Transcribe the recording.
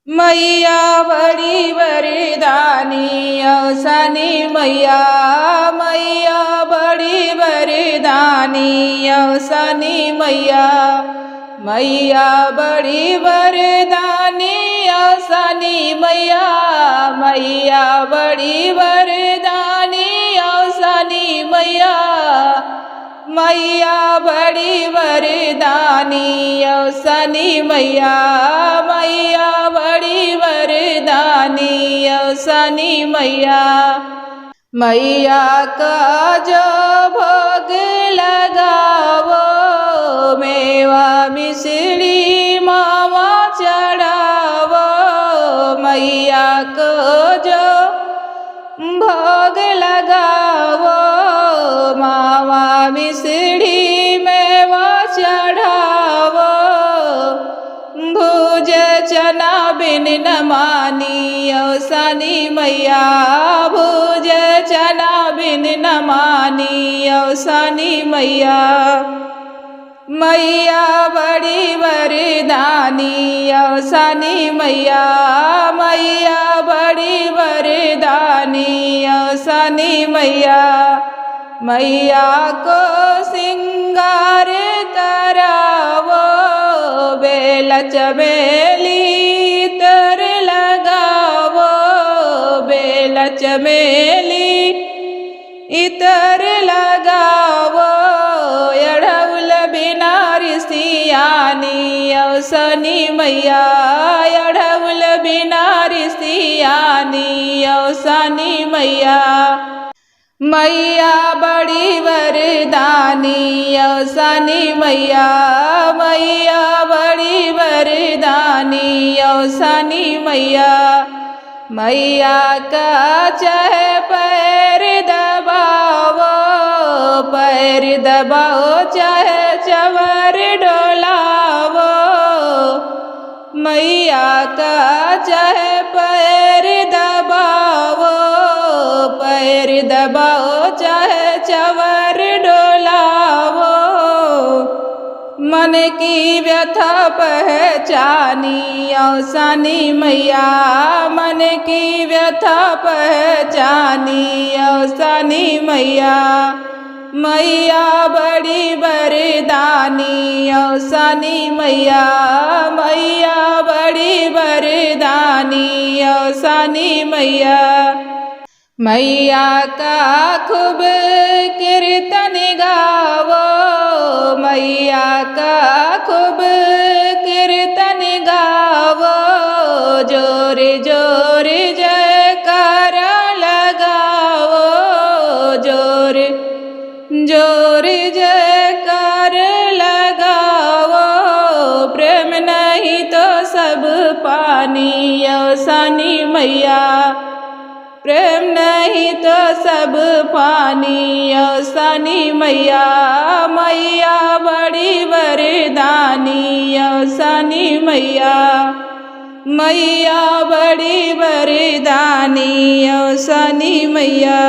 मैया बड़ी वरदानी अवसानी मैया, मैया बड़ी वरदानी अवसानी मैया, मैया बड़ी वरदानी अवसानी मैया, मैया बड़ी वरदानी अवसानी मैया, मैया बड़ी वरदानी अवसानी मैया, मैया बड़ी वरदानी अवसानी मैया। मैया का जो भोग लगावो, मेवा मिश्री मावा चढ़ावो, मैया को जो भोग लगावो, मावा मिश्री मेवा चढ़ावो, भुज चना बिन न मानी अवसानी मैया, भुज चना बिन न मानी अवसानी मैया, मैया बड़ी वरदानी अवसानी मैया, मैया बड़ी वरदानी अवसानी मैया, मैया को सिंगार करावो, बेल चमेली तर लगावो, बेल चमेली इतर लगावो, अढ़उल बिनारी सियानी अवसानी मैया, अढ़उल बिनारी सियानी अवसानी मैया, मैया बड़ी वरदानी अवसानी मैया, मैया बड़ी वरदानी अवसानी मैया, मैया का चाहे पैर दबावो, पैर दबाओ चाहे चवर डोलावो, मैया का चाहे पैर दबावो, पैर दबाओ चाहे चवर डोलावो, मन की व्यथा पहचानी अवसानी मैया, मन की व्यथा पहचानी अवसानी मैया, मैया बड़ी वरदानी अवसानी मैया, मैया बड़ी वरदानी अवसानी मैया, मैया का खूब कीर्तन गावो, मैया का खूब कीर्तन गावो, जोर जोर जयकार लगावो, जोर जोर जयकार लगावो, प्रेम नहीं तो सब पानी अवसानी मैया, प्रेम नहीं तो सब पानी अवसानी मैया, मैया बड़ी वरदानी अवसानी मैया, मैया बड़ी वरदानी अवसानी मैया।